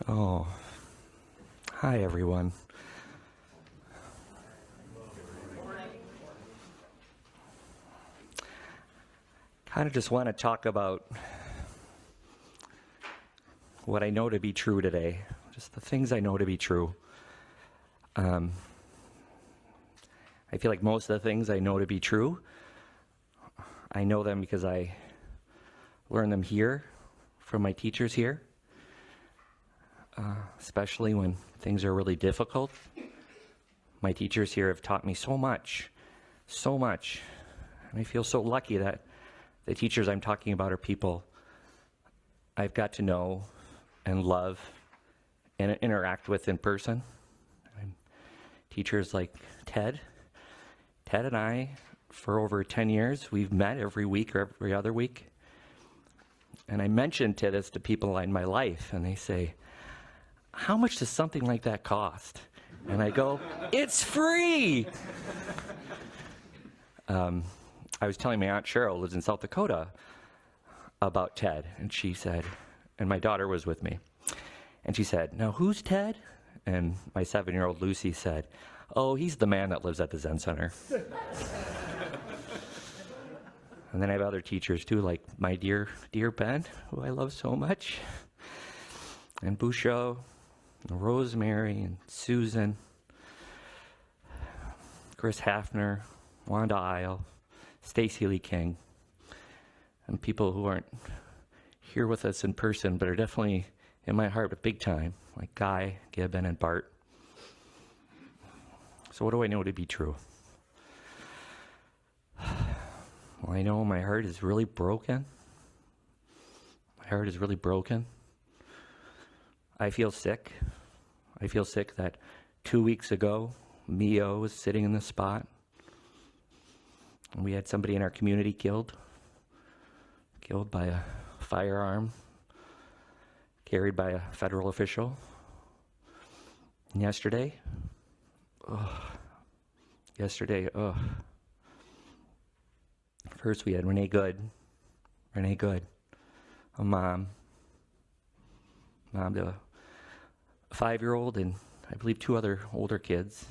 Oh, hi everyone. Kind of just want to talk about what I know to be true today, just the things I know to be true. I feel like most of the things I know to be true, I know them because I learned them here from my teachers here, especially when things are really difficult. My teachers here have taught me so much, and I feel so lucky that the teachers I'm talking about are people I've got to know and love and interact with in person. Teachers like Ted and I, for over 10 years, we've met every week or every other week. And I mentioned this to people in my life, and they say, how much does something like that cost? And I go, it's free! I was telling my Aunt Cheryl, who lives in South Dakota, about Ted, and she said, and my daughter was with me, and she said, now who's Ted? And my 7-year-old Lucy said, oh, he's the man that lives at the Zen Center. And then I have other teachers too, like my dear Ben, who I love so much, and Bouchot, and Rosemary, and Susan, Chris Hafner, Wanda Isle, Stacy Lee King, and people who aren't here with us in person, but are definitely in my heart, but big time, like Guy, Gibbon, and Bart. So what do I know to be true? Well, I know my heart is really broken. My heart is really broken. I feel sick. I feel sick that 2 weeks ago, Mio was sitting in this spot, and we had somebody in our community killed by a firearm carried by a federal official. And yesterday, first we had Renee Good, a mom to a 5-year-old and I believe 2 other older kids.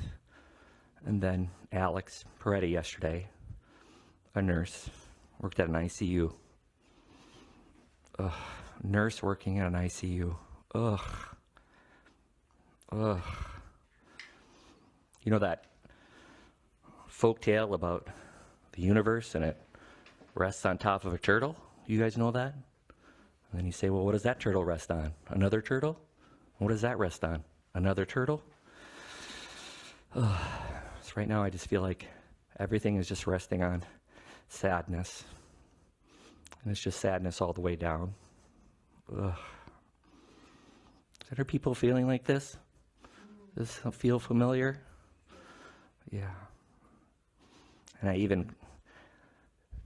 And then Alex Peretti yesterday, a nurse, worked at an ICU. Nurse working at an ICU. You know that folk tale about the universe and it rests on top of a turtle? You guys know that? And then you say, well, what does that turtle rest on? Another turtle? What does that rest on? Another turtle? So right now I just feel like everything is just resting on sadness. And it's just sadness all the way down. Are there people feeling like this? Does this feel familiar? Yeah. And I even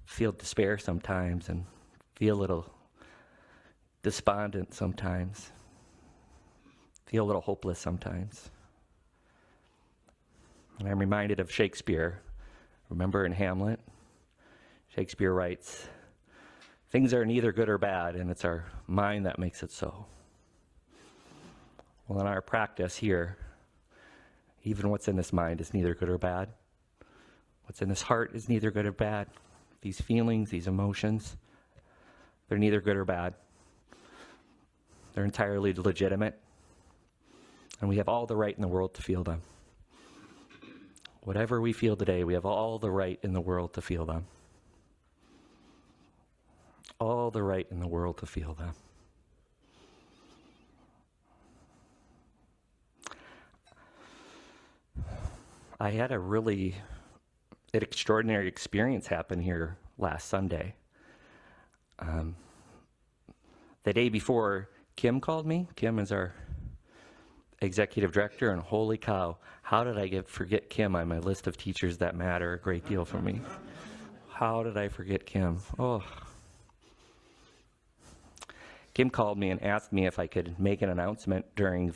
feel despair sometimes and feel a little despondent sometimes. Feel a little hopeless sometimes. And I'm reminded of Shakespeare. Remember in Hamlet? Shakespeare writes, things are neither good or bad, and it's our mind that makes it so. Well, in our practice here, even what's in this mind is neither good or bad. What's in this heart is neither good or bad. These feelings, these emotions, they're neither good or bad. They're entirely legitimate, and we have all the right in the world to feel them. Whatever we feel today, we have all the right in the world to feel them. All the right in the world to feel them. I had an extraordinary experience happen here last Sunday. The day before, Kim called me. Kim is our executive director, and holy cow, how did I forget Kim on my list of teachers that matter a great deal for me? How did I forget Kim? Kim called me and asked me if I could make an announcement during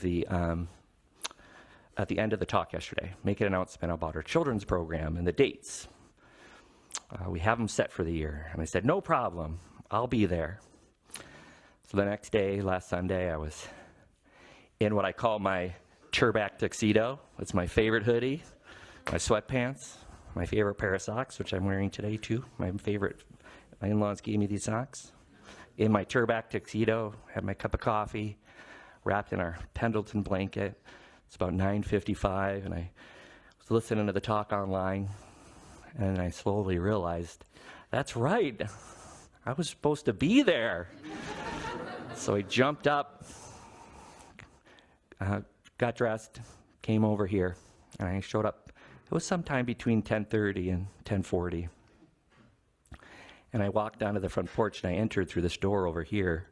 at the end of the talk yesterday, make an announcement about our children's program and the dates. We have them set for the year. And I said, no problem, I'll be there. So the next day, last Sunday, I was in what I call my Turbak tuxedo. It's my favorite hoodie, my sweatpants, my favorite pair of socks, which I'm wearing today too. My in-laws gave me these socks. In my Turbak tuxedo, had my cup of coffee, wrapped in our Pendleton blanket. It's about 9:55, and I was listening to the talk online, and I slowly realized, that's right, I was supposed to be there. So I jumped up, got dressed, came over here, and I showed up. It was sometime between 10:30 and 10:40. And I walked down to the front porch, and I entered through this door over here.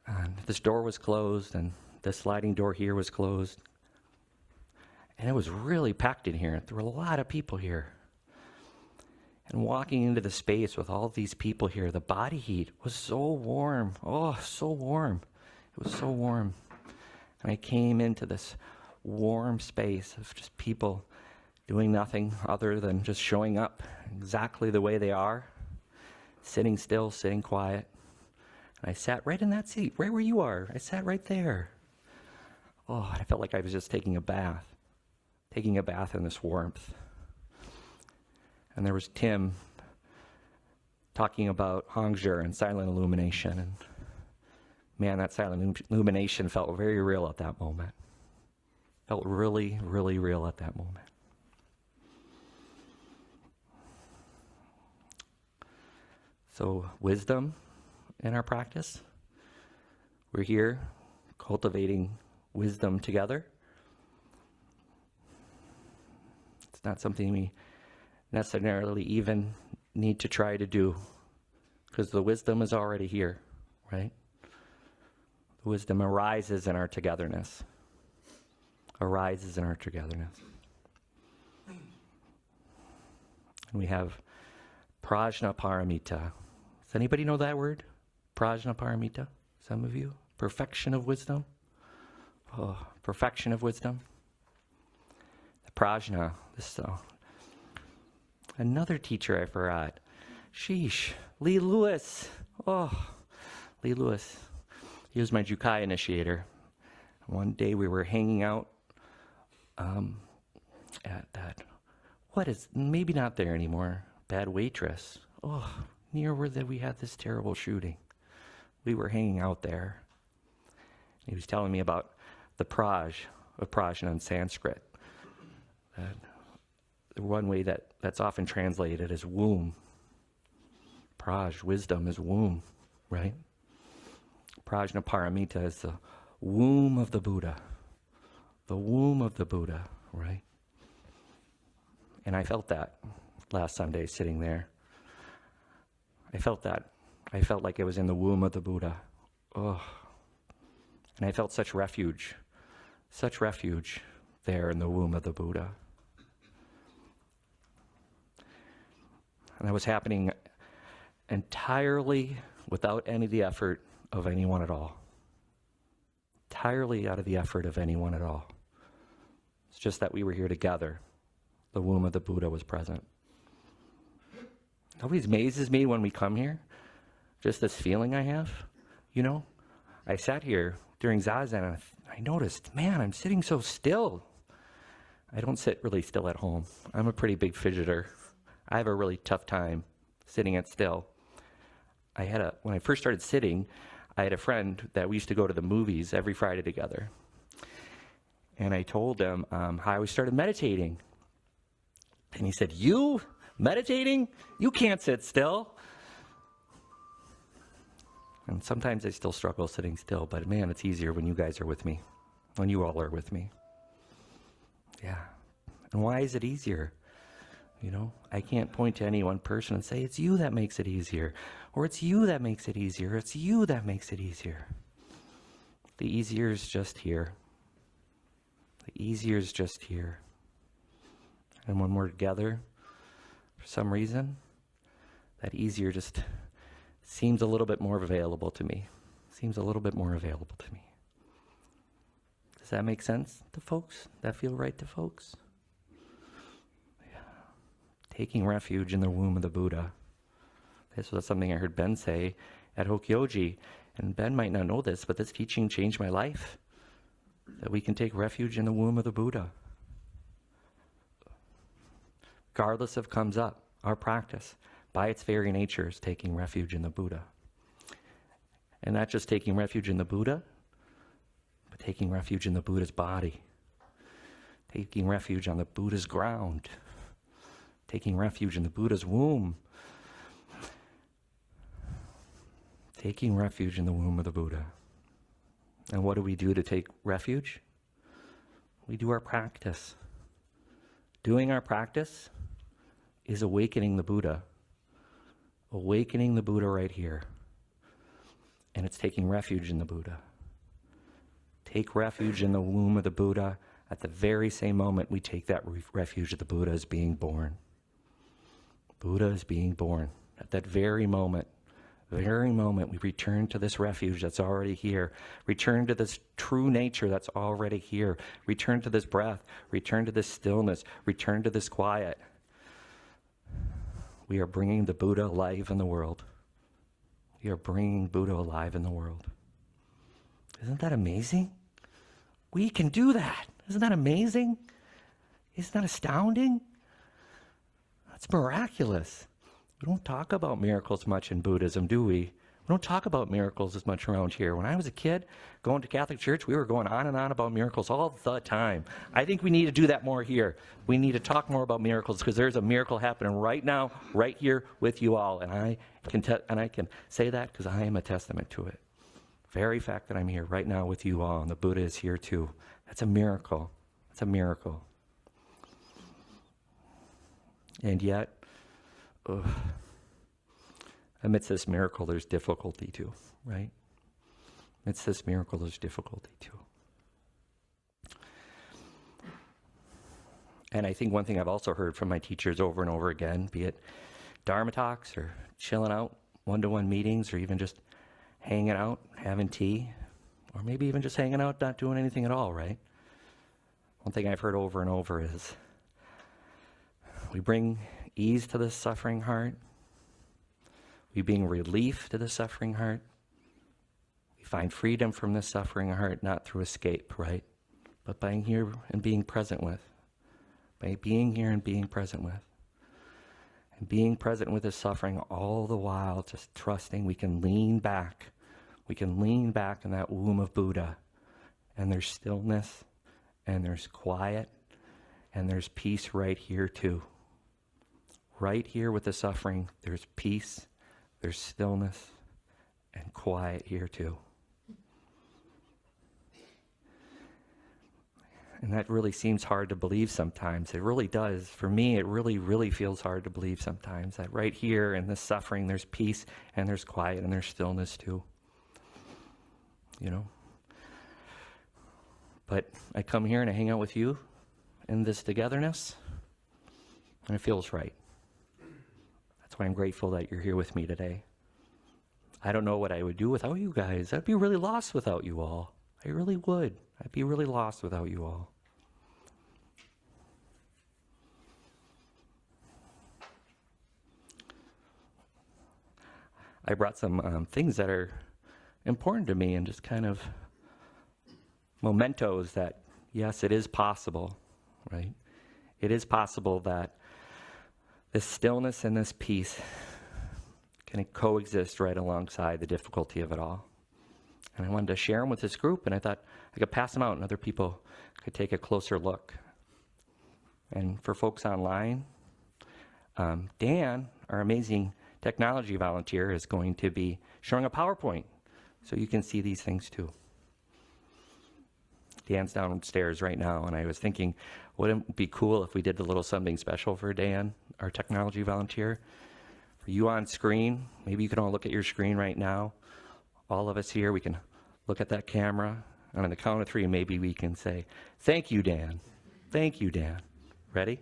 And this door was closed, and the sliding door here was closed. And it was really packed in here. There were a lot of people here. And walking into the space with all these people here, the body heat was so warm. Oh, so warm. It was so warm. And I came into this warm space of just people doing nothing other than just showing up exactly the way they are, sitting still, sitting quiet. And I sat right in that seat, right where you are. I sat right there. Oh, I felt like I was just taking a bath in this warmth. And there was Tim talking about Hongzhi and silent illumination. And man, that silent illumination felt very real at that moment. Felt really, really real at that moment. So wisdom in our practice. We're here cultivating wisdom together. It's not something we necessarily even need to try to do, because the wisdom is already here, right? The wisdom arises in our togetherness. Arises in our togetherness. And we have prajna paramita. Does anybody know that word? Prajna paramita? Some of you? Perfection of wisdom? Oh, perfection of wisdom. The prajna, this another teacher I forgot. Sheesh. Lee Lewis. Oh, Lee Lewis. He was my Jukai initiator. One day we were hanging out at that, what is, maybe not there anymore, Bad Waitress. Oh, near where we had this terrible shooting. We were hanging out there. He was telling me about the of prajna in Sanskrit. The one way that's often translated as womb. Praj, wisdom, is womb, right? Prajna paramita is the womb of the Buddha. The womb of the Buddha, right? And I felt that last Sunday sitting there. I felt that. I felt like I was in the womb of the Buddha. Oh. And I felt such refuge there in the womb of the Buddha. And that was happening entirely without any of the effort of anyone at all. Entirely out of the effort of anyone at all. It's just that we were here together. The womb of the Buddha was present. It always amazes me when we come here, just this feeling I have, you know? I sat here during Zazen and I noticed, man, I'm sitting so still. I don't sit really still at home. I'm a pretty big fidgeter. I have a really tough time sitting at still. When I first started sitting, I had a friend that we used to go to the movies every Friday together. And I told him how I started meditating. And he said, "You meditating? You can't sit still." And sometimes I still struggle sitting still, but man, it's easier when you guys are with me, when you all are with me. Yeah. And why is it easier? You know, I can't point to any one person and say, it's you that makes it easier, or it's you that makes it easier, it's you that makes it easier. The easier is just here. The easier is just here. And when we're together, for some reason, that easier just seems a little bit more available to me. Seems a little bit more available to me. Does that make sense to folks? That feel right to folks? Yeah. Taking refuge in the womb of the Buddha. This was something I heard Ben say at Hokyoji. And Ben might not know this, but this teaching changed my life. that we can take refuge in the womb of the Buddha. Regardless of comes up, our practice, by its very nature, is taking refuge in the Buddha. And not just taking refuge in the Buddha, but taking refuge in the Buddha's body. Taking refuge on the Buddha's ground. Taking refuge in the Buddha's womb. Taking refuge in the womb of the Buddha. And what do we do to take refuge? We do our practice. Doing our practice is awakening the Buddha. Awakening the Buddha right here. And it's taking refuge in the Buddha. Take refuge in the womb of the Buddha. At the very same moment we take that refuge, the Buddha is being born. Buddha is being born. At that very moment we return to this refuge that's already here. Return to this true nature that's already here. Return to this breath. Return to this stillness. Return to this quiet. We are bringing the Buddha alive in the world. We are bringing Buddha alive in the world. Isn't that amazing? We can do that. Isn't that amazing? Isn't that astounding? That's miraculous. We don't talk about miracles much in Buddhism, do we? We don't talk about miracles as much around here. When I was a kid, going to Catholic church, we were going on and on about miracles all the time. I think we need to do that more here. We need to talk more about miracles because there's a miracle happening right now, right here with you all. And I can say that because I am a testament to it. The very fact that I'm here right now with you all and the Buddha is here too. That's a miracle. That's a miracle. And yet, amidst this miracle, there's difficulty too, right? Amidst this miracle, there's difficulty too. And I think one thing I've also heard from my teachers over and over again, be it Dharma talks or chilling out, one-to-one meetings, or even just hanging out, having tea, or maybe even just hanging out, not doing anything at all, right? One thing I've heard over and over is we bring ease to the suffering heart. We bring relief to the suffering heart. We find freedom from the suffering heart, not through escape, right? But by being here and being present with. By being here and being present with. And being present with the suffering all the while, just trusting we can lean back. We can lean back in that womb of Buddha. And there's stillness, and there's quiet, and there's peace right here too. Right here with the suffering, there's peace, there's stillness, and quiet here too. And that really seems hard to believe sometimes. It really does. For me, it really, really feels hard to believe sometimes that right here in this suffering, there's peace, and there's quiet, and there's stillness too. You know? But I come here and I hang out with you in this togetherness, and it feels right. That's why I'm grateful that you're here with me today. I don't know what I would do without you guys. I'd be really lost without you all. I really would. I'd be really lost without you all. I brought some things that are important to me and just kind of mementos that, yes, it is possible, right? It is possible that this stillness and this peace can coexist right alongside the difficulty of it all. And I wanted to share them with this group, and I thought I could pass them out and other people could take a closer look. And for folks online, Dan, our amazing technology volunteer, is going to be showing a PowerPoint so you can see these things too. Dan's downstairs right now, and I was thinking, wouldn't it be cool if we did a little something special for Dan, our technology volunteer? For you on screen, maybe you can all look at your screen right now. All of us here, we can look at that camera, and on the count of 3, maybe we can say, "Thank you, Dan. Thank you, Dan." Ready?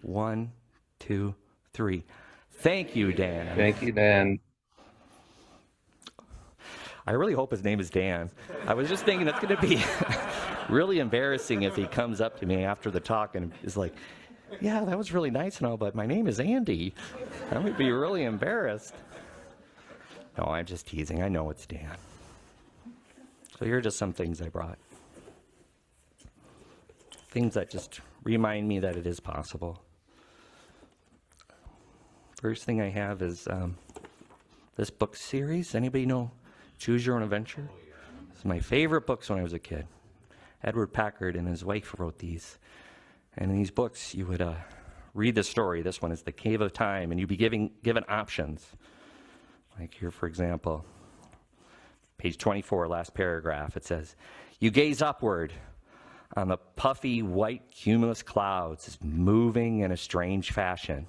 1, 2, 3. Thank you, Dan. Thank you, Dan. I really hope his name is Dan. I was just thinking it's going to be really embarrassing if he comes up to me after the talk and is like, "Yeah, that was really nice and all, but my name is Andy." I would be really embarrassed. No, I'm just teasing. I know it's Dan. So here are just some things I brought. things that just remind me that it is possible. First thing I have is this book series. Anybody know Choose Your Own Adventure? This is my favorite books when I was a kid. Edward Packard and his wife wrote these. And in these books, you would read the story. This one is The Cave of Time, and you'd be given options. Like here, for example, page 24, last paragraph, it says, "You gaze upward on the puffy white cumulus clouds moving in a strange fashion.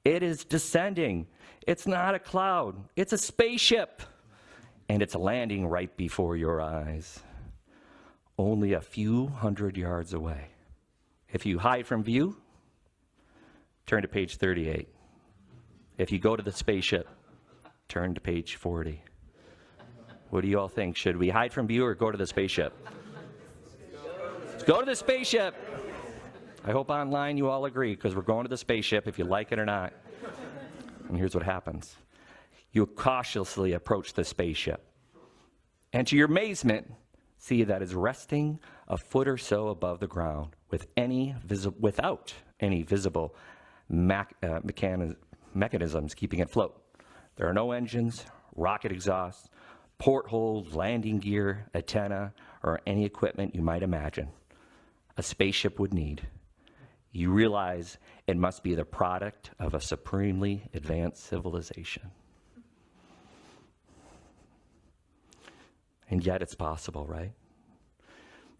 It is descending. It's not a cloud. It's a spaceship. And it's landing right before your eyes, only a few hundred yards away. If you hide from view, turn to page 38. If you go to the spaceship, turn to page 40. What do you all think? Should we hide from view or go to the spaceship? Let's go to the spaceship. I hope online you all agree, because we're going to the spaceship if you like it or not. And here's what happens. You cautiously approach the spaceship, and to your amazement, see that it's resting a foot or so above the ground without any visible mechanisms keeping it afloat. There are no engines, rocket exhausts, portholes, landing gear, antenna, or any equipment you might imagine a spaceship would need. You realize it must be the product of a supremely advanced civilization. And yet it's possible, right?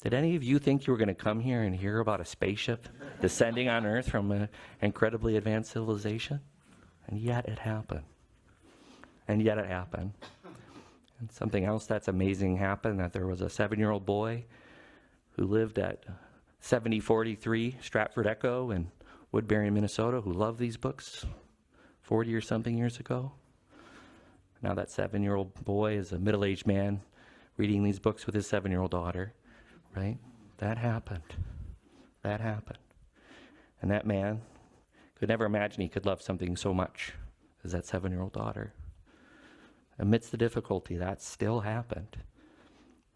Did any of you think you were going to come here and hear about a spaceship descending on Earth from an incredibly advanced civilization? And yet it happened. And yet it happened. And something else that's amazing happened, that there was a 7-year-old boy who lived at 7043 Stratford Echo in Woodbury, Minnesota, who loved these books 40 or something years ago. Now that 7-year-old boy is a middle-aged man reading these books with his 7-year-old daughter, right? That happened. That happened. And that man could never imagine he could love something so much as that 7-year-old daughter. Amidst the difficulty, that still happened.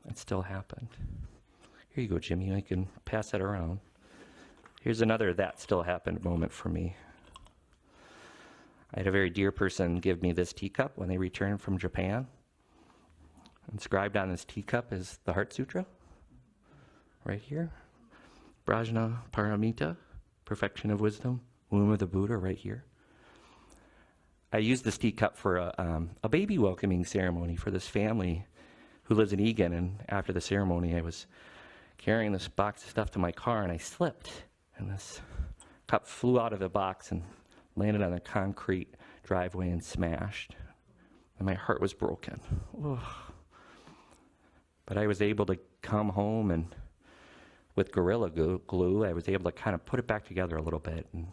It still happened. Here you go, Jimmy. I can pass that around. Here's another that still happened moment for me. I had a very dear person give me this teacup when they returned from Japan. Inscribed on this teacup is the Heart Sutra, right here. Prajna Paramita, perfection of wisdom, womb of the Buddha, right here. I used this teacup for a baby welcoming ceremony for this family who lives in Egan, and after the ceremony I was carrying this box of stuff to my car, and I slipped, and this cup flew out of the box and landed on the concrete driveway and smashed, and my heart was broken. Ugh. But I was able to come home, and with Gorilla Glue, I was able to kind of put it back together a little bit. And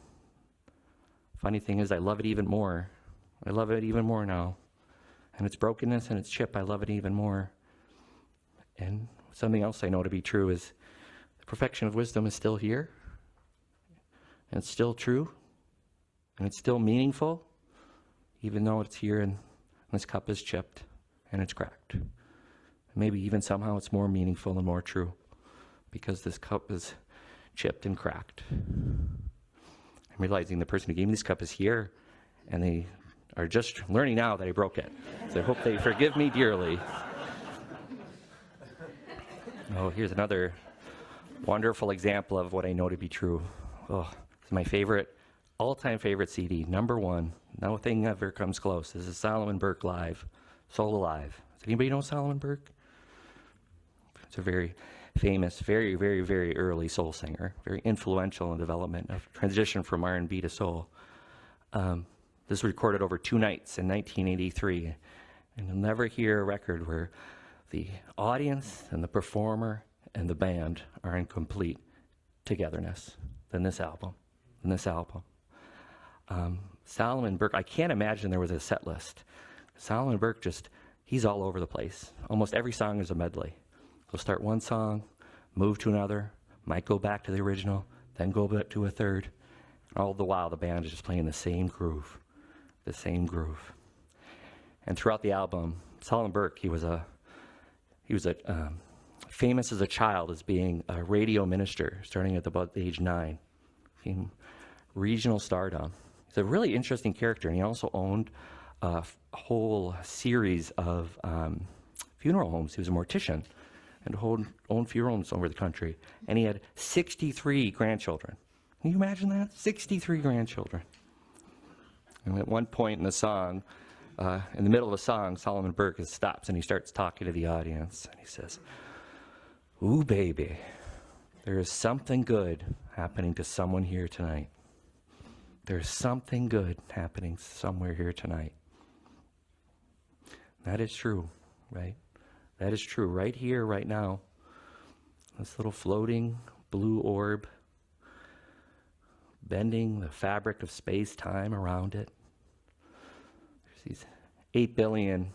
funny thing is, I love it even more. I love it even more now. And its brokenness and its chip, I love it even more. And something else I know to be true is the perfection of wisdom is still here. And it's still true. And it's still meaningful, even though it's here and this cup is chipped and it's cracked. Maybe even somehow it's more meaningful and more true because this cup is chipped and cracked. I'm realizing the person who gave me this cup is here, and they are just learning now that I broke it. So I hope they forgive me dearly. Oh, here's another wonderful example of what I know to be true. Oh, it's my favorite, all-time favorite CD, #1. Nothing ever comes close. This is Solomon Burke live, Soul Alive. Does anybody know Solomon Burke? It's a very famous, very, very, very early soul singer, very influential in the development of transition from R&B to soul. This was recorded over 2 nights in 1983, and you'll never hear a record where the audience and the performer and the band are in complete togetherness than this album. Solomon Burke, I can't imagine there was a set list. Solomon Burke he's all over the place. Almost every song is a medley. He'll start one song, move to another, might go back to the original, then go back to a third. All the while, the band is just playing the same groove. And throughout the album, Solomon Burke, he was a famous as a child as being a radio minister, starting at about age 9. Became regional stardom. He's a really interesting character, and he also owned a whole series of funeral homes. He was a mortician and owned funeral homes over the country. And he had 63 grandchildren. Can you imagine that? 63 grandchildren. And at one point in the song, in the middle of a song, Solomon Burke stops and he starts talking to the audience. And he says, "Ooh, baby, there is something good happening to someone here tonight. There's something good happening somewhere here tonight." That is true, right? That is true right here, right now. This little floating blue orb, bending the fabric of space-time around it. There's these 8 billion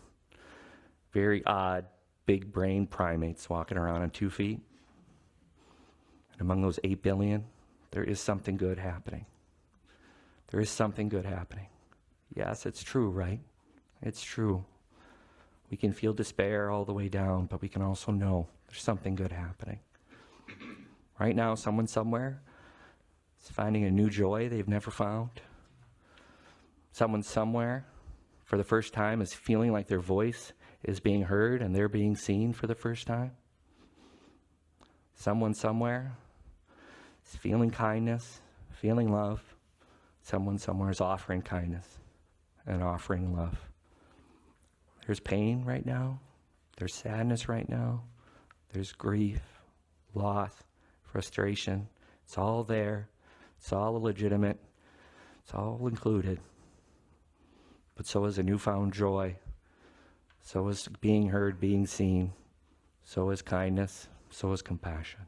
very odd, big-brained primates walking around on 2 feet. And among those 8 billion, there is something good happening. There is something good happening. Yes, it's true, right? It's true. We can feel despair all the way down, but we can also know there's something good happening. Right now, someone somewhere is finding a new joy they've never found. Someone somewhere, for the first time, is feeling like their voice is being heard and they're being seen for the first time. Someone somewhere is feeling kindness, feeling love. Someone somewhere is offering kindness and offering love. There's pain right now. There's sadness right now. There's grief, loss, frustration. It's all there. It's all legitimate. It's all included. But so is a newfound joy. So is being heard, being seen. So is kindness. So is compassion.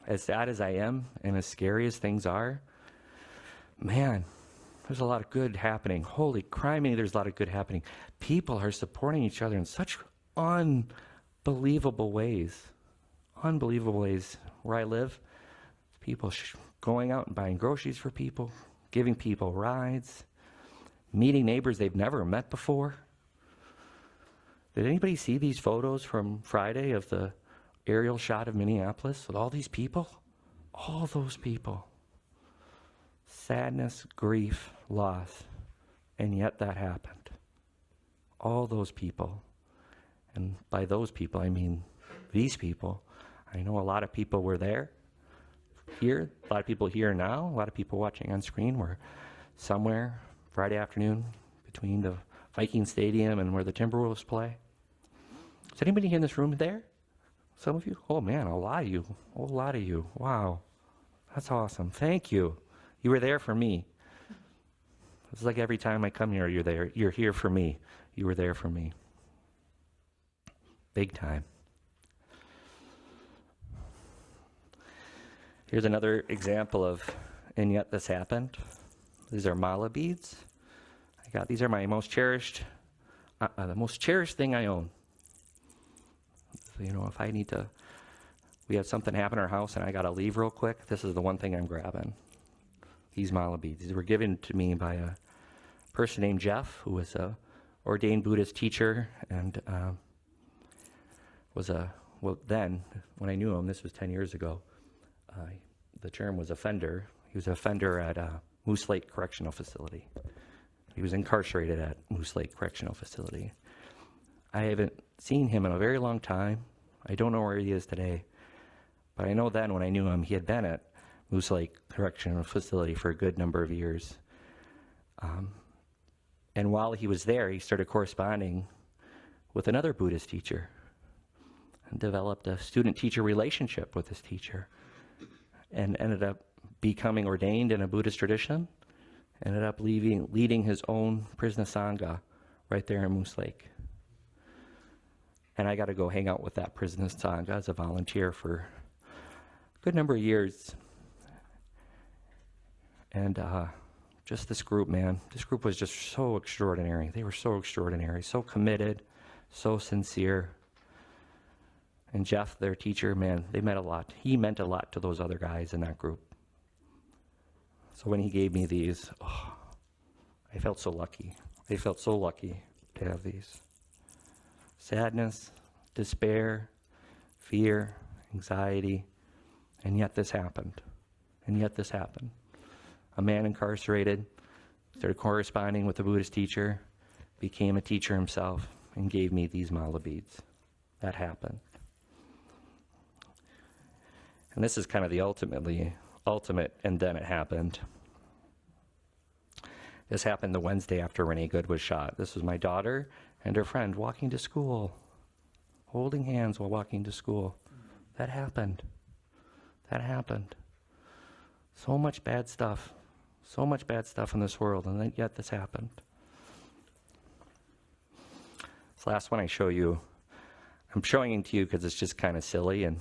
As sad as I am and as scary as things are, man, there's a lot of good happening. Holy criminy, there's a lot of good happening. People are supporting each other in such unbelievable ways. Unbelievable ways. Where I live, people going out and buying groceries for people, giving people rides, meeting neighbors they've never met before. Did anybody see these photos from Friday of the aerial shot of Minneapolis with all these people? All those people. Sadness, grief, loss, and yet that happened. All those people. And by those people, I mean these people. I know a lot of people were there, here, a lot of people here now, a lot of people watching on screen were somewhere Friday afternoon between the Viking Stadium and where the Timberwolves play. Is anybody in this room there? Some of you? Oh man, a lot of you. A whole lot of you. Wow. That's awesome. Thank you. You were there for me. It's like every time I come here, you're there. You're here for me. You were there for me. Big time. Here's another example of, and yet this happened. These are mala beads. These are my most cherished, the most cherished thing I own. So, if I need to, we have something happen in our house and I got to leave real quick, this is the one thing I'm grabbing. These mala beads. These were given to me by a person named Jeff, who was a ordained Buddhist teacher and then, when I knew him, this was 10 years ago, the term was offender. He was an offender at Moose Lake Correctional Facility. He was incarcerated at Moose Lake Correctional Facility. I haven't seen him in a very long time. I don't know where he is today. But I know then when I knew him, he had been at Moose Lake Correctional Facility for a good number of years. And while he was there, he started corresponding with another Buddhist teacher and developed a student-teacher relationship with this teacher and ended up becoming ordained in a Buddhist tradition, ended up leading his own Prajna Sangha right there in Moose Lake. And I got to go hang out with that Prajna Sangha as a volunteer for a good number of years. And just this group, man, this group was just so extraordinary. They were so extraordinary, so committed, so sincere. And Jeff, their teacher, man, they meant a lot. He meant a lot to those other guys in that group. So when he gave me these, I felt so lucky. I felt so lucky to have these. sadness, despair, fear, anxiety, and yet this happened. And yet this happened. A man incarcerated, started corresponding with a Buddhist teacher, became a teacher himself, and gave me these mala beads. That happened. And this is kind of the ultimate, and then it happened. This happened the Wednesday after Renee Good was shot. This was my daughter and her friend walking to school, holding hands while walking to school. That happened. That happened. So much bad stuff. So much bad stuff in this world, and yet this happened. This last one I show you, I'm showing it to you because it's just kind of silly, and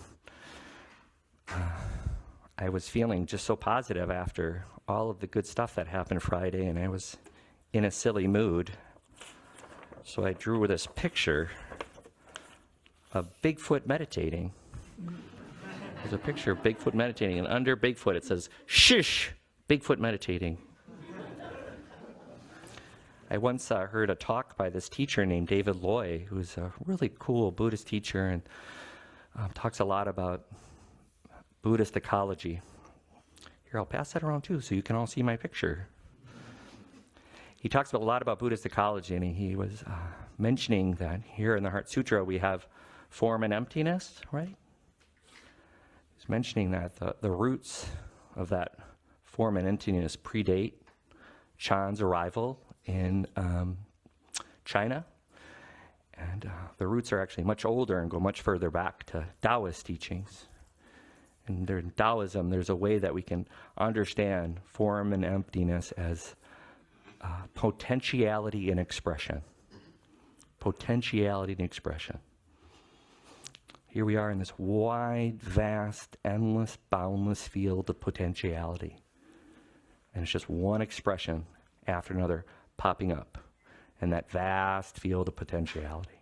I was feeling just so positive after all of the good stuff that happened Friday, and I was in a silly mood. So I drew this picture of Bigfoot meditating. There's a picture of Bigfoot meditating, and under Bigfoot it says, "Shish, Bigfoot meditating." I once heard a talk by this teacher named David Loy, who's a really cool Buddhist teacher and talks a lot about Buddhist ecology. Here, I'll pass that around too so you can all see my picture. He talks a lot about Buddhist ecology, and he was mentioning that here in the Heart Sutra we have form and emptiness, right? He's mentioning that the roots of that form and emptiness predate Chan's arrival in China. And the roots are actually much older and go much further back to Taoist teachings. And in Taoism, there's a way that we can understand form and emptiness as potentiality and expression. Potentiality and expression. Here we are in this wide, vast, endless, boundless field of potentiality. And it's just one expression after another popping up in that vast field of potentiality.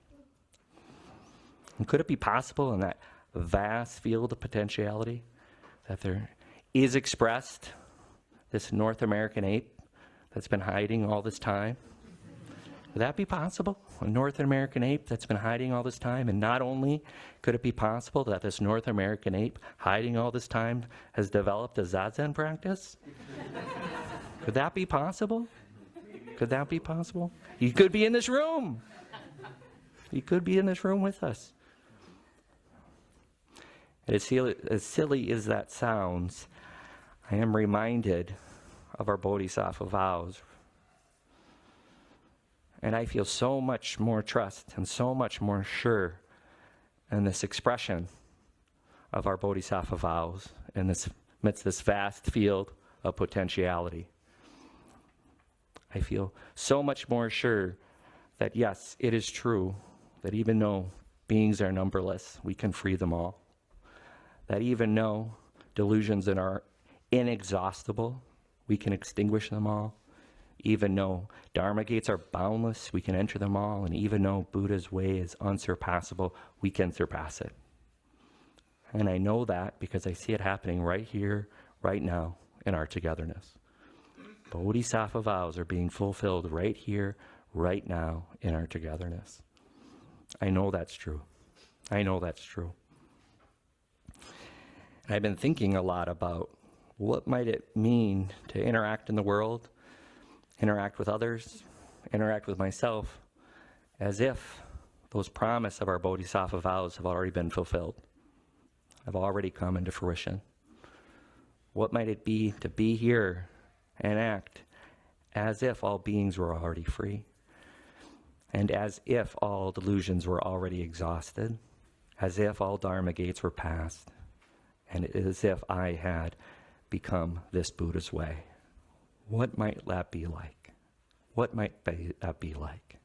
And could it be possible in that vast field of potentiality that there is expressed this North American ape that's been hiding all this time? Could that be possible? A North American ape that's been hiding all this time? And not only could it be possible that this North American ape hiding all this time has developed a Zazen practice? Could that be possible? Could that be possible? He could be in this room. He could be in this room with us. And as silly as that sounds, I am reminded of our Bodhisattva vows. And I feel so much more trust and so much more sure in this expression of our Bodhisattva vows in this, amidst this vast field of potentiality. I feel so much more sure that yes, it is true that even though beings are numberless, we can free them all. That even though delusions are inexhaustible, we can extinguish them all. Even though Dharma gates are boundless, we can enter them all. And even though Buddha's way is unsurpassable, we can surpass it. And I know that because I see it happening right here, right now, in our togetherness. Bodhisattva vows are being fulfilled right here, right now, in our togetherness. I know that's true. I know that's true. And I've been thinking a lot about what might it mean to interact in the world, interact with others, interact with myself, as if those promises of our Bodhisattva vows have already been fulfilled, have already come into fruition. What might it be to be here and act as if all beings were already free, and as if all delusions were already exhausted, as if all Dharma gates were passed, and as if I had become this Buddha's way? What might that be like? What might that be like?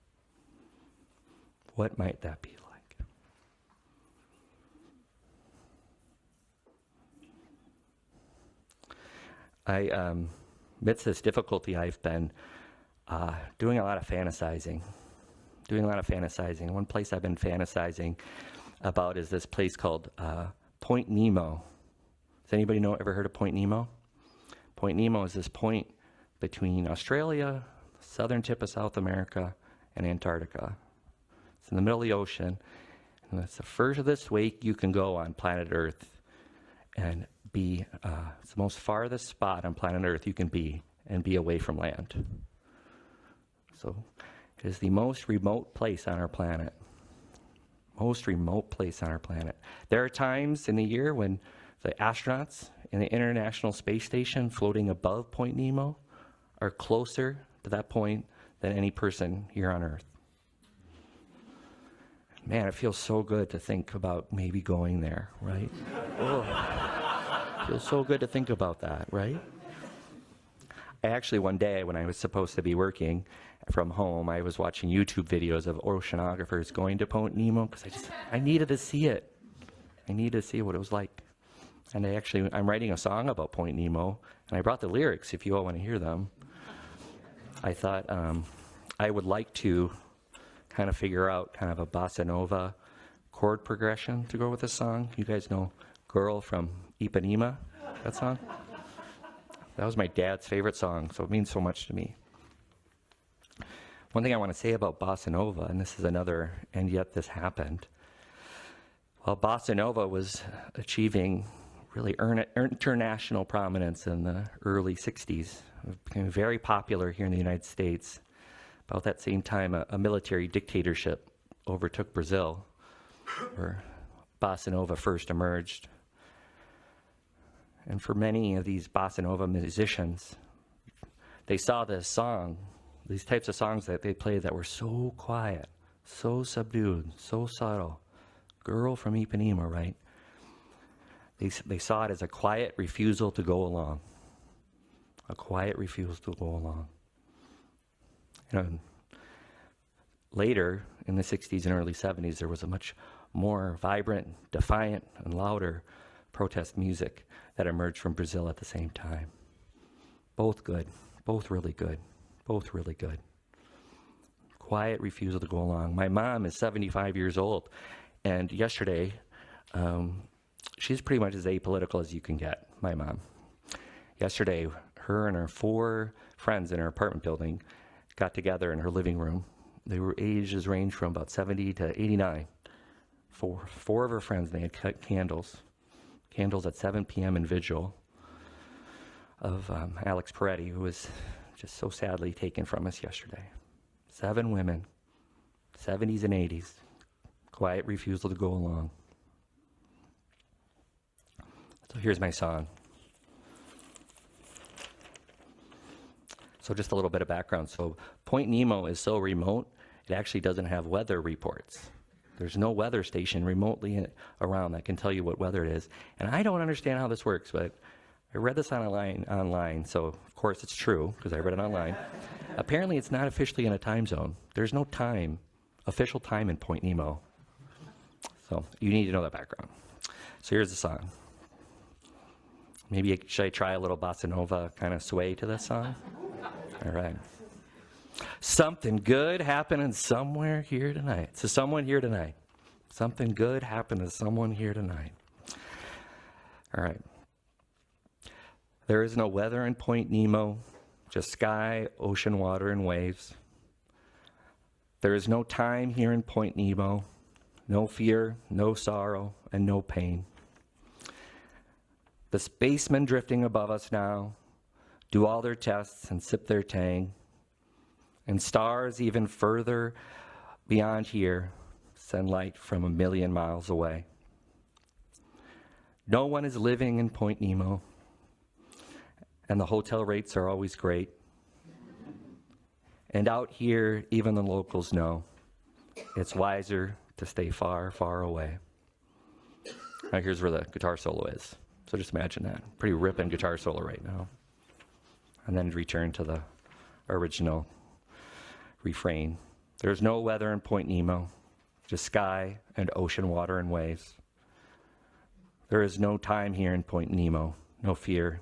What might that be like? Amidst this difficulty, I've been doing a lot of fantasizing. One place I've been fantasizing about is this place called Point Nemo. Has anybody ever heard of Point Nemo? Point Nemo is this point between Australia, southern tip of South America, and Antarctica. It's in the middle of the ocean. And that's the furthest way you can go on planet Earth and be, it's the most farthest spot on planet Earth you can be and be away from land. So it is the most remote place on our planet. Most remote place on our planet. There are times in the year when the astronauts in the International Space Station floating above Point Nemo are closer to that point than any person here on Earth. Man, it feels so good to think about maybe going there, right? Oh, it feels so good to think about that, right? I actually, one day when I was supposed to be working from home, I was watching YouTube videos of oceanographers going to Point Nemo because I needed to see it. I needed to see what it was like. And I'm writing a song about Point Nemo, and I brought the lyrics if you all want to hear them. I thought I would like to kind of figure out kind of a bossa nova chord progression to go with this song. You guys know Girl from Ipanema, that song? That was my dad's favorite song, so it means so much to me. One thing I want to say about bossa nova, and this is another, and yet this happened. Well, bossa nova was achieving really international prominence in the early 60s. It became very popular here in the United States. About that same time, a military dictatorship overtook Brazil, where bossa nova first emerged. And for many of these bossa nova musicians, they saw this song, these types of songs that they played that were so quiet, so subdued, so subtle. Girl from Ipanema, right? They saw it as a quiet refusal to go along. A quiet refusal to go along. Later, in the 60s and early 70s, there was a much more vibrant, defiant, and louder protest music that emerged from Brazil at the same time. Both good, both really good, both really good. Quiet refusal to go along. My mom is 75 years old, and yesterday, she's pretty much as apolitical as you can get, my mom. Yesterday, her and her 4 friends in her apartment building got together in her living room. They were ages ranged from about 70 to 89. Four of her friends, they had cut candles at 7 p.m. in vigil of Alex Peretti, who was just so sadly taken from us yesterday. 7 women, 70s and 80s, quiet refusal to go along. So here's my song. So just a little bit of background. So Point Nemo is so remote, it actually doesn't have weather reports. There's no weather station remotely around that can tell you what weather it is. And I don't understand how this works, but I read this online, so of course it's true, because I read it online. Apparently it's not officially in a time zone. There's no official time in Point Nemo. So you need to know that background. So here's the song. Maybe should I try a little bossa nova kind of sway to this song? All right. Something good happening somewhere here tonight. So someone here tonight. Something good happened to someone here tonight. All right. There is no weather in Point Nemo, just sky, ocean, water, and waves. There is no time here in Point Nemo, no fear, no sorrow, and no pain. The spacemen drifting above us now do all their tests and sip their tang. And stars even further beyond here send light from 1,000,000 miles away. No one is living in Point Nemo, and the hotel rates are always great. And out here, even the locals know it's wiser to stay far, far away. Now here's where the guitar solo is. So just imagine that. Pretty ripping guitar solo right now. And then return to the original refrain. There's no weather in Point Nemo, just sky and ocean, water, and waves. There is no time here in Point Nemo, no fear,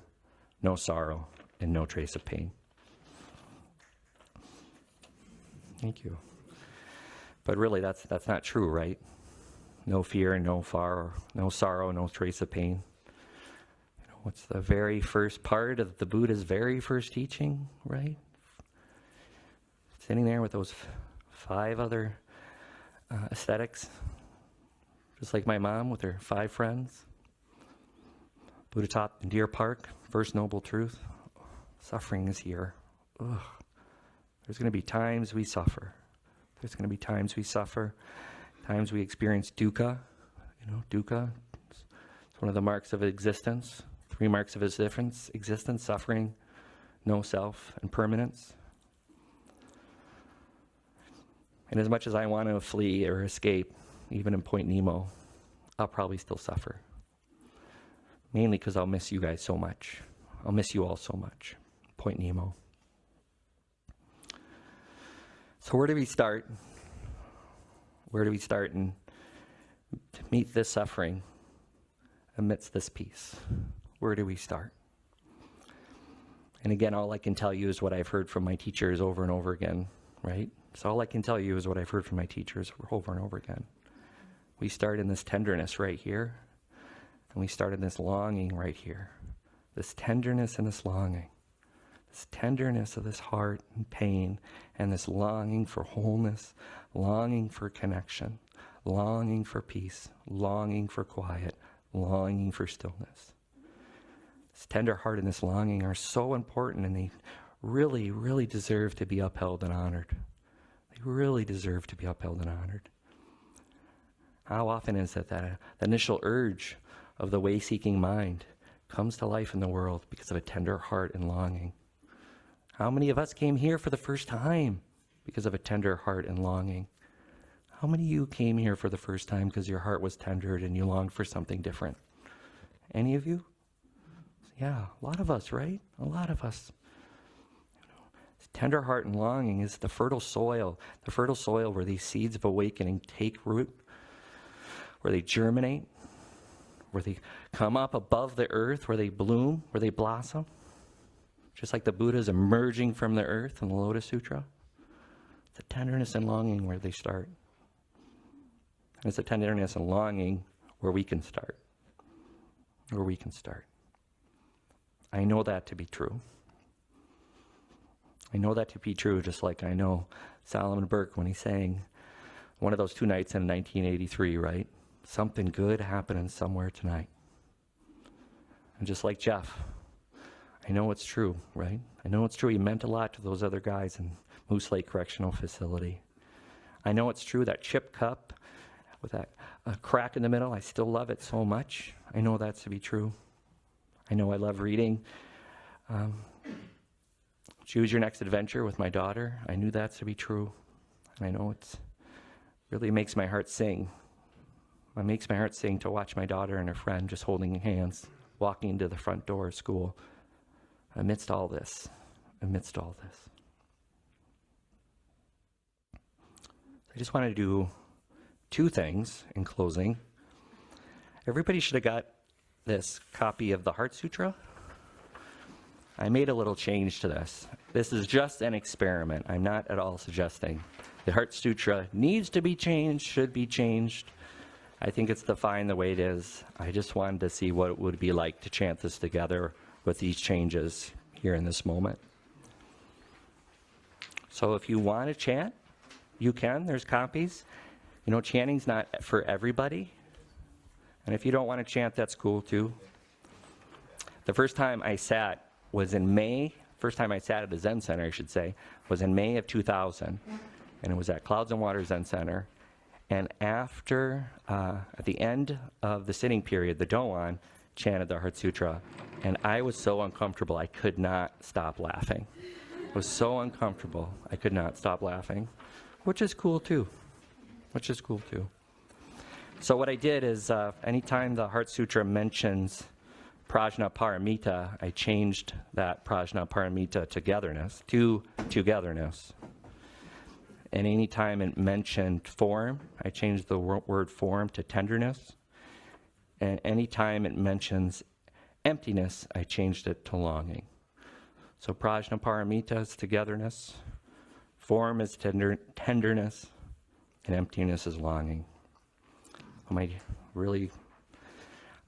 no sorrow, and no trace of pain. Thank you. But really, that's not true, right? No fear and no sorrow, no trace of pain. You know, what's the very first part of the Buddha's very first teaching, right? Sitting there with those 5 other aesthetics, just like my mom with her 5 friends. Buddha taught in Deer Park, first noble truth, suffering is here. Ugh. There's going to be times we suffer. There's going to be times we suffer, times we experience dukkha. Dukkha, it's one of the marks of existence, 3 marks of existence, suffering, no self, and permanence. And as much as I want to flee or escape, even in Point Nemo, I'll probably still suffer. Mainly because I'll miss you guys so much. I'll miss you all so much. Point Nemo. So where do we start? Where do we start and to meet this suffering amidst this peace? Where do we start? And again, all I can tell you is what I've heard from my teachers over and over again, right? So all I can tell you is what I've heard from my teachers over and over again. We start in this tenderness right here, and we start in this longing right here. This tenderness and this longing. This tenderness of this heart and pain, and this longing for wholeness, longing for connection, longing for peace, longing for quiet, longing for stillness. This tender heart and this longing are so important, and they really, really deserve to be upheld and honored. They really deserve to be upheld and honored. How often is it that the initial urge of the way-seeking mind comes to life in the world because of a tender heart and longing? How many of us came here for the first time because of a tender heart and longing? How many of you came here for the first time because your heart was tendered and you longed for something different? Any of you? Yeah, a lot of us, right? A lot of us. Tender heart and longing is the fertile soil where these seeds of awakening take root, where they germinate, where they come up above the earth, where they bloom, where they blossom. Just like the Buddha is emerging from the earth in the Lotus Sutra. It's a tenderness and longing where they start. And it's a tenderness and longing where we can start. Where we can start. I know that to be true. I know that to be true, just like I know Solomon Burke when he sang one of those 2 nights in 1983, right? Something good happening somewhere tonight. And just like Jeff, I know it's true, right? I know it's true. He meant a lot to those other guys in Moose Lake Correctional Facility. I know it's true, that chip cup with that crack in the middle, I still love it so much. I know that's to be true. I know I love reading. Choose Your Next Adventure with my daughter. I knew that's to be true. And I know it really makes my heart sing. It makes my heart sing to watch my daughter and her friend just holding hands, walking into the front door of school. Amidst all this. I just want to do 2 things in closing. Everybody should have got this copy of the Heart Sutra. I made a little change to this. This is just an experiment. I'm not at all suggesting the Heart Sutra needs to be changed, should be changed. I think it's fine the way it is. I just wanted to see what it would be like to chant this together with these changes here in this moment. So if you want to chant, you can. There's copies. Chanting's not for everybody. And if you don't want to chant, that's cool too. The first time I sat was in May. First time I sat at a Zen Center, I should say, was in May of 2000. And it was at Clouds and Water Zen Center. And after, at the end of the sitting period, the Doan chanted the Heart Sutra. And I was so uncomfortable, I could not stop laughing. It was so uncomfortable, I could not stop laughing, which is cool too. So what I did is, anytime the Heart Sutra mentions Prajna Paramita, I changed that Prajna Paramita to togetherness. And anytime it mentioned form, I changed the word form to tenderness. And anytime it mentions emptiness, I changed it to longing. So Prajna Paramita is togetherness, form is tenderness, and emptiness is longing.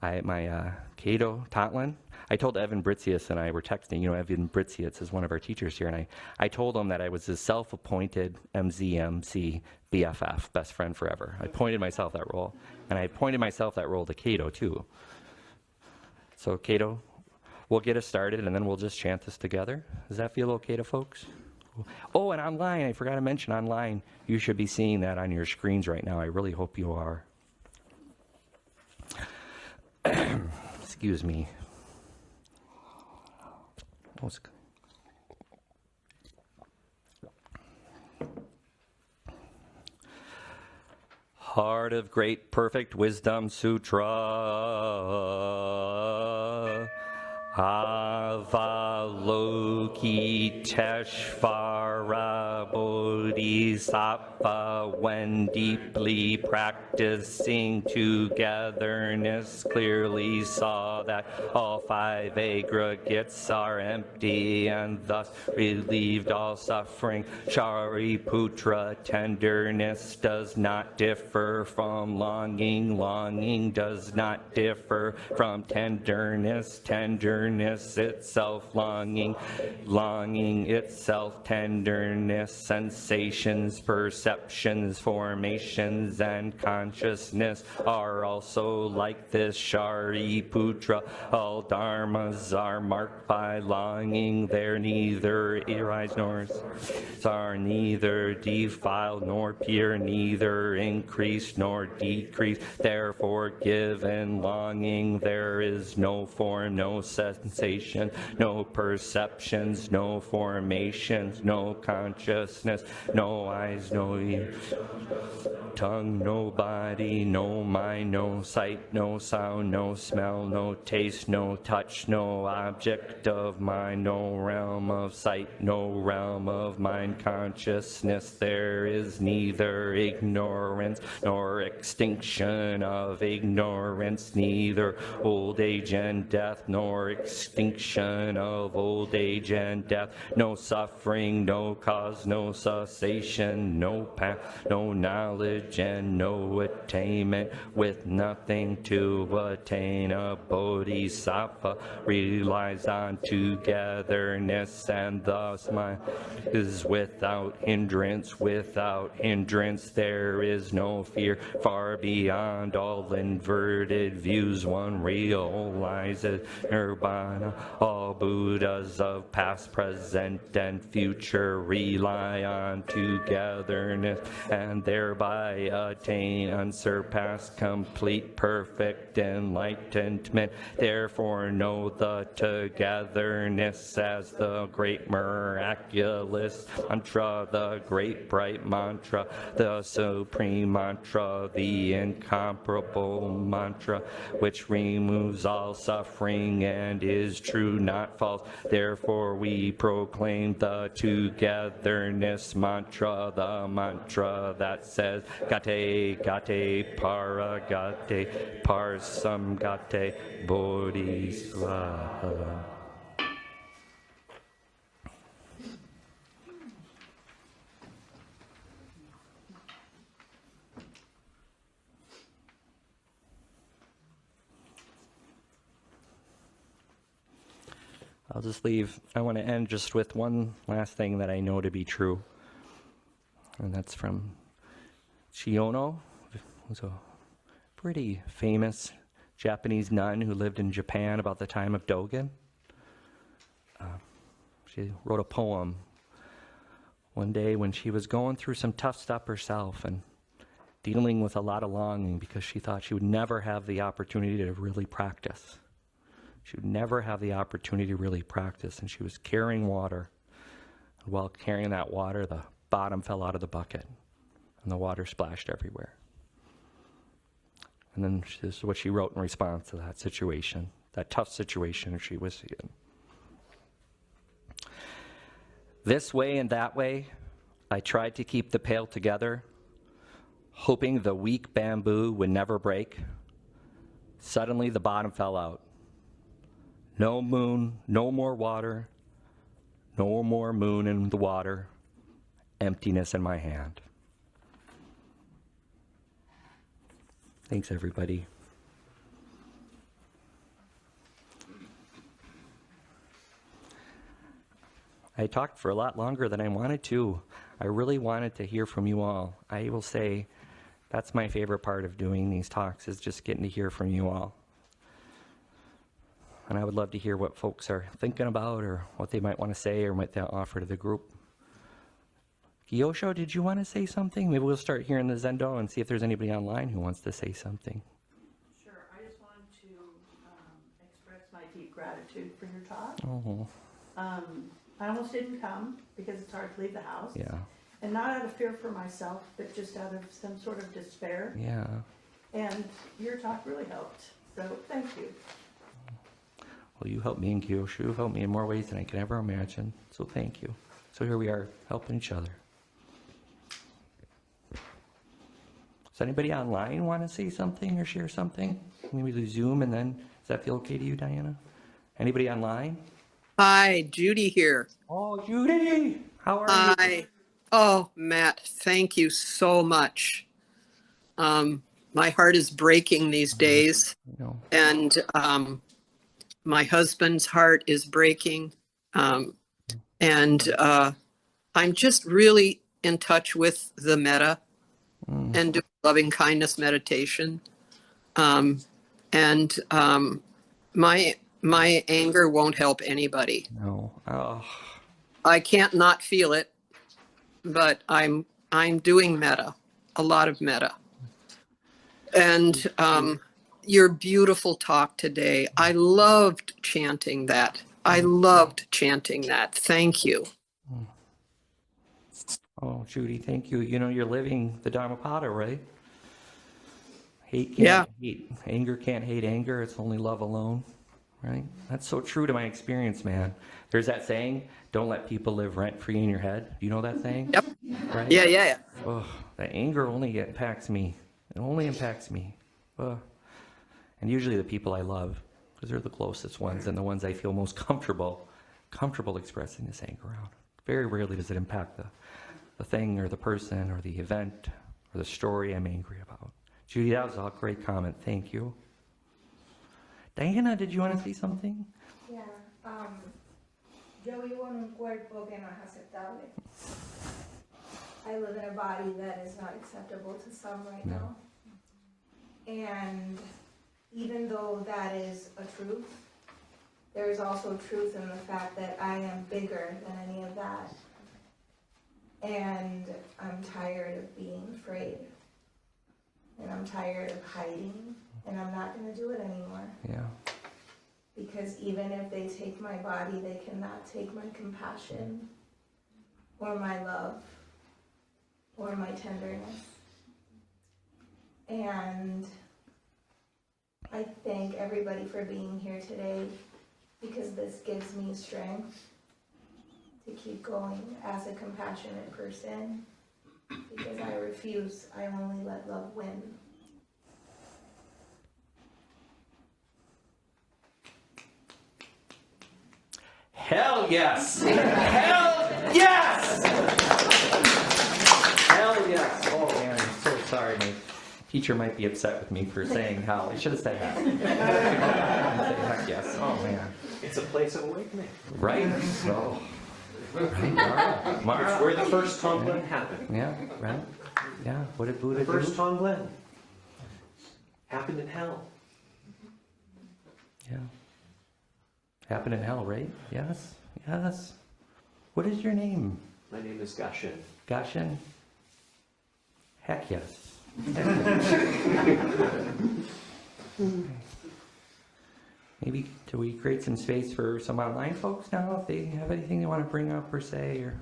My Cato Totlin, I told Evan Britzius and I were texting. You know, Evan Britzius is one of our teachers here, and I told him that I was his self-appointed MZMC BFF, best friend forever. I appointed myself that role, and I appointed myself that role to Cato too. So Cato, we'll get us started, and then we'll just chant this together. Does that feel okay to folks? Oh, and online, I forgot to mention online, you should be seeing that on your screens right now. I really hope you are. Excuse me. Heart of Great Perfect Wisdom Sutra. Avalokiteshvara Bodhisattva, when deeply practicing togetherness, clearly saw that all five aggregates are empty and thus relieved all suffering. Shariputra, tenderness does not differ from longing. Longing does not differ from tenderness. Tenderness itself longing, longing itself tenderness, sensations, perceptions, formations, and consciousness are also like this. Shariputra, all dharmas are marked by longing. They're neither arise nor are neither defiled nor pure, neither increased nor decreased. Therefore, given longing, there is no form, no sensation, no perceptions, no formations, no consciousness, no eyes, no ears, tongue, no body, no mind, no sight, no sound, no smell, no taste, no touch, no object of mind, no realm of sight, no realm of mind consciousness. There is neither ignorance nor extinction of ignorance, neither old age and death nor extinction of old age and death, no suffering, no cause, no cessation, no path, no knowledge, and no attainment. With nothing to attain, a bodhisattva relies on togetherness, and thus mind is without hindrance. Without hindrance, there is no fear. Far beyond all inverted views, one realizes nirvana. All Buddhas of past, present, and future rely on togetherness and thereby attain unsurpassed, complete, perfect enlightenment. Therefore know the togetherness as the great miraculous mantra, the great bright mantra, the supreme mantra, the incomparable mantra, which removes all suffering and is true, not false. Therefore we proclaim the togetherness mantra, the mantra that says gate gate para gate parsam gate bodhisvaha. I'll just leave. I want to end just with one last thing that I know to be true. And that's from Chiyono, who's a pretty famous Japanese nun who lived in Japan about the time of Dogen. She wrote a poem one day when she was going through some tough stuff herself and dealing with a lot of longing because she thought she would never have the opportunity to really practice. She would never have the opportunity to really practice, and she was carrying water. And while carrying that water, the bottom fell out of the bucket, and the water splashed everywhere. And then this is what she wrote in response to that situation, that tough situation she was in. This way and that way, I tried to keep the pail together, hoping the weak bamboo would never break. Suddenly, the bottom fell out. No moon, no more water, no more moon in the water, emptiness in my hand. Thanks, everybody. I talked for a lot longer than I wanted to. I really wanted to hear from you all. I will say that's my favorite part of doing these talks, is just getting to hear from you all. And I would love to hear what folks are thinking about, or what they might want to say, or might they offer to the group. Gyosho, did you want to say something? Maybe we'll start here in the Zendo and see if there's anybody online who wants to say something. Sure. I just wanted to express my deep gratitude for your talk. Oh, I almost didn't come because it's hard to leave the house. yeah, And not out of fear for myself, but just out of some sort of despair. yeah. And your talk really helped. So thank you. Well, you helped me, and Gyosho. You helped me in more ways than I could ever imagine. So thank you. So here we are, helping each other. Does anybody online want to say something or share something? Maybe do Zoom, and then, does that feel okay to you, Diana? Anybody online? Hi, Judy here. Oh, Judy, how are you? Hi. Oh, Matt, thank you so much. My heart is breaking these days, No. and my husband's heart is breaking. And I'm just really in touch with the metta and doing loving kindness meditation. And my anger won't help anybody. No. Oh, I can't not feel it, but I'm doing metta, a lot of metta. And your beautiful talk today, I loved chanting that. I loved chanting that. Thank you. oh, Judy, thank you. You know, you're living the Dharmapada, right? Hate can't Yeah. hate. Anger can't hate anger. It's only love alone, right? That's so true to my experience, man. There's that saying, don't let people live rent-free in your head. Do you know that saying? Yep. Right? Yeah. Oh, that anger only impacts me. It only impacts me. And usually the people I love, because they're the closest ones and the ones I feel most comfortable expressing this anger out. Very rarely does it impact the thing or the person or the event or the story I'm angry about. Judy, that was a great comment. Thank you. Diana, did you want to say something? Yeah, yo vivo en un cuerpo que no es aceptable. I live in a body that is not acceptable to some right now. And even though that is a truth, there is also truth in the fact that I am bigger than any of that. And I'm tired of being afraid. And I'm tired of hiding. And I'm not going to do it anymore. Yeah. Because even if they take my body, they cannot take my compassion, or my love, or my tenderness. And I thank everybody for being here today, because this gives me strength to keep going as a compassionate person, because I refuse, I only let love win. Hell yes! Hell yes! Hell yes! Oh man, I'm so sorry. My teacher might be upset with me for saying hell. I should have said that. Heck yes. Oh man. It's a place of awakening. Right? So, right, Mara. It's where the first Tonglen happened. Yeah, right? Yeah, what did Buddha The first do? Tonglen happened in hell. Yeah. Happened in hell, right? Yes, yes. What is your name? My name is Gashin. Gashin? Heck yes. Maybe do we create some space for some online folks now, if they have anything they want to bring up or say, or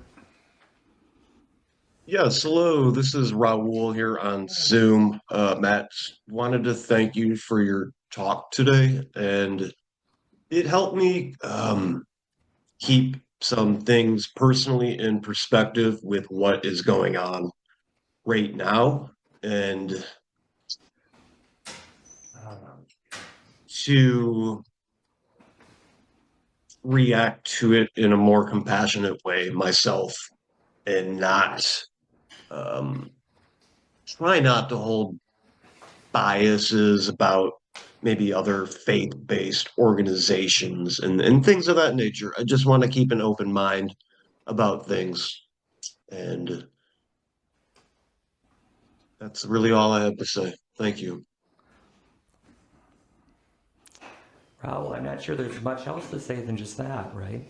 Yes, hello. This is Raul here on Zoom. Matt, wanted to thank you for your talk today, and it helped me keep some things personally in perspective with what is going on right now, and to react to it in a more compassionate way myself, and not try not to hold biases about maybe other faith-based organizations and things of that nature. I just want to keep an open mind about things. And that's really all I have to say. Thank you. Raul, I'm not sure there's much else to say than just that, right?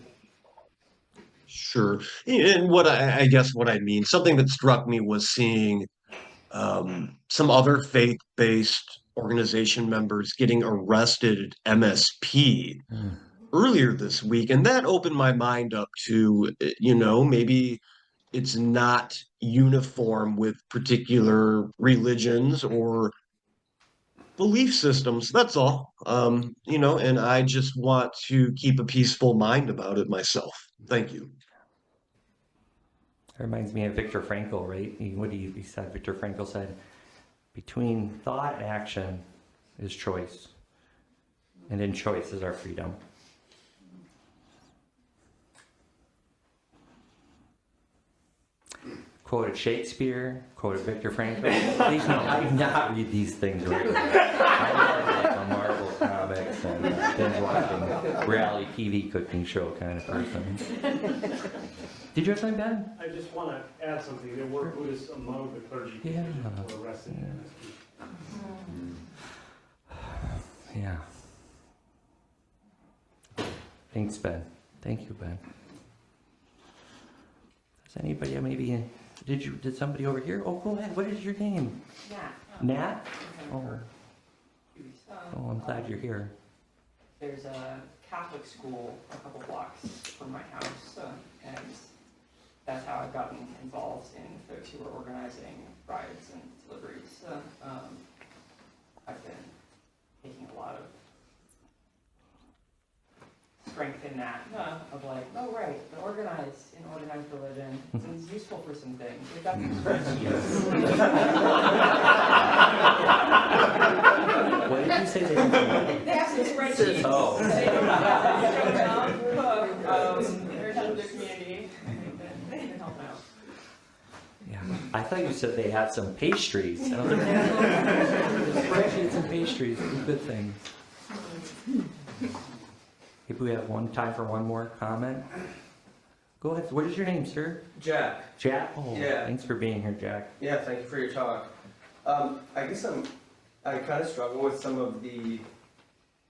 Sure. And what I guess what I mean, something that struck me was seeing some other faith-based organization members getting arrested at MSP Mm. earlier this week, and that opened my mind up to, maybe it's not uniform with particular religions or belief systems. That's all. And I just want to keep a peaceful mind about it myself. Thank you. It reminds me of Viktor Frankl, right? He said, Viktor Frankl said, between thought and action is choice. And in choice is our freedom. Quoted Shakespeare, quoted Viktor Frankl. Please no, I do not read these things right. I'm like a Marvel comics and binge watching reality TV cooking show kind of person. Did you have something, Ben? I just want to add something. There were Buddhists among the clergy Yeah. who were arrested. Yeah. Thanks, Ben. Thank you, Ben. Does anybody maybe did somebody over here? Oh, go ahead. What is your name? Nat. Oh, I'm glad you're here. There's a Catholic school a couple blocks from my house, and that's how I've gotten involved in folks who are organizing rides and deliveries. I've been taking a lot of strength in that, of like, oh right, the organized religion is useful for some things. We've got some spreadsheets. What did you say? They They have some spreadsheets. Oh. They don't have they're in the community. They can help out. Yeah. I thought you said they had some pastries. And I was like, yeah, spreadsheets and pastries, good things. If we have time for one more comment. Go ahead. What is your name, sir? Jack. Jack? Oh, Yeah. Thanks for being here, Jack. Yeah, thank you for your talk. I guess I kind of struggle with some of the,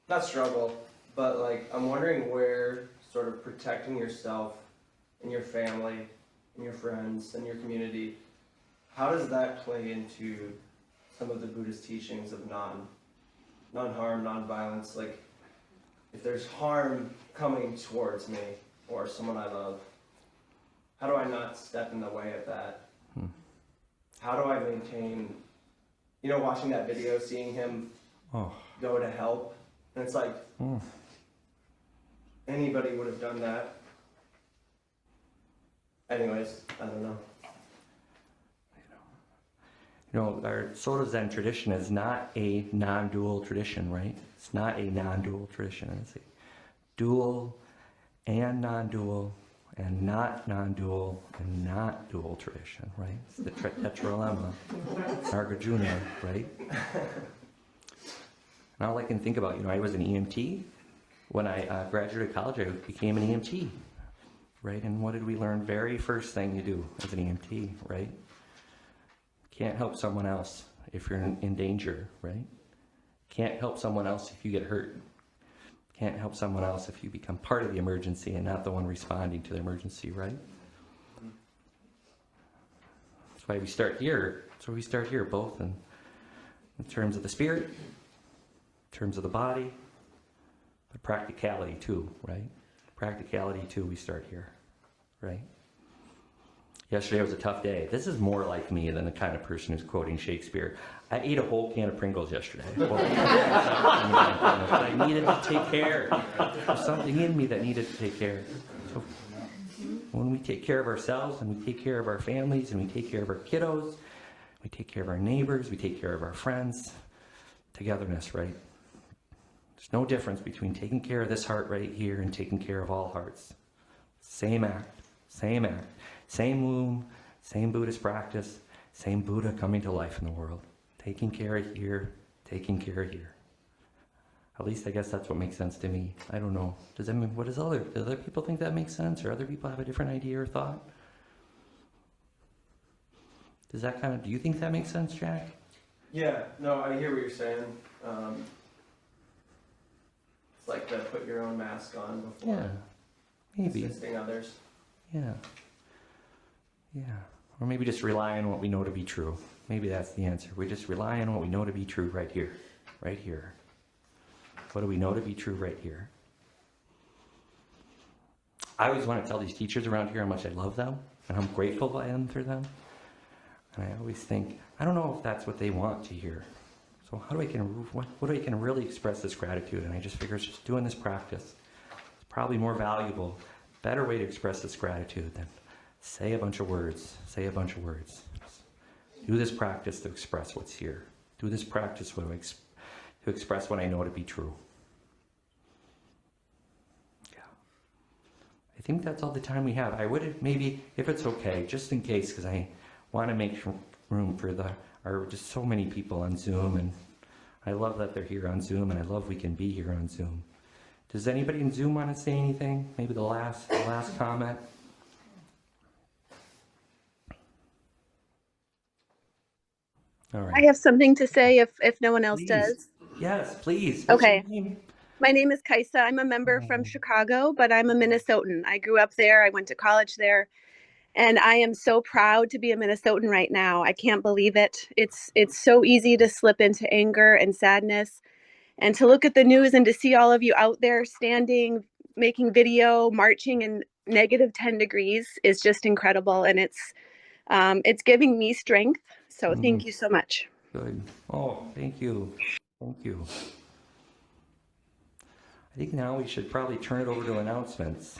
not struggle, but like I'm wondering where sort of protecting yourself and your family and your friends and your community, how does that play into some of the Buddhist teachings of non-harm, non-violence? Like if there's harm coming towards me or someone I love, how do I not step in the way of that? How do I maintain, watching that video, seeing him go to help, and it's like, anybody would have done that. Anyways, I don't know. Our Soto Zen tradition is not a non-dual tradition, right? It's not a non-dual tradition. It's a dual and non-dual and not non-dual and not dual tradition, right? It's the tetralemma, Nagarjuna, right? And all I can think about, I was an EMT. When I graduated college, I became an EMT, right? And what did we learn? Very first thing you do as an EMT, right? Can't help someone else if you're in danger, right? Can't help someone else if you get hurt. Can't help someone else if you become part of the emergency and not the one responding to the emergency, right? That's why we start here. That's why we start here, both in terms of the spirit, in terms of the body, but practicality too, right? Practicality too, we start here, right? Yesterday was a tough day. This is more like me than the kind of person who's quoting Shakespeare. I ate a whole can of Pringles yesterday. I needed to take care. There's something in me that needed to take care. So when we take care of ourselves and we take care of our families and we take care of our kiddos, we take care of our neighbors, we take care of our friends, togetherness, right? There's no difference between taking care of this heart right here and taking care of all hearts. Same act, same act. Same womb, same Buddhist practice, same Buddha coming to life in the world. Taking care of here, taking care of here. At least I guess that's what makes sense to me. I don't know. Does that mean, do other people think that makes sense, or other people have a different idea or thought? Does that kind of, do you think that makes sense, Jack? Yeah, no, I hear what you're saying. It's like to put your own mask on before Yeah, maybe. assisting others. Yeah. Yeah. Or maybe just rely on what we know to be true. Maybe that's the answer. We just rely on what we know to be true right here. Right here. What do we know to be true right here? I always want to tell these teachers around here how much I love them and how grateful I am for them. And I always think, I don't know if that's what they want to hear. So how do I can really express this gratitude? And I just figure it's just doing this practice. It's probably more valuable, better way to express this gratitude than say a bunch of words. Say a bunch of words. Do this practice to express what's here. Do this practice to express what I know to be true. Yeah. I think that's all the time we have. I would have maybe, if it's okay, just in case, because I want to make room for just so many people on Zoom, and I love that they're here on Zoom, and I love we can be here on Zoom. Does anybody in Zoom want to say anything? Maybe the last comment? All right. I have something to say if no one else Please. does. Yes, please. What's Okay. your name? My name is Kaisa. I'm a member from Chicago, but I'm a Minnesotan. I grew up there. I went to college there. And I am so proud to be a Minnesotan right now. I can't believe it. It's so easy to slip into anger and sadness, and to look at the news and to see all of you out there standing, making video, marching in negative 10 degrees is just incredible. And it's giving me strength. So thank you so much. Good. Oh, thank you. Thank you. I think now we should probably turn it over to announcements.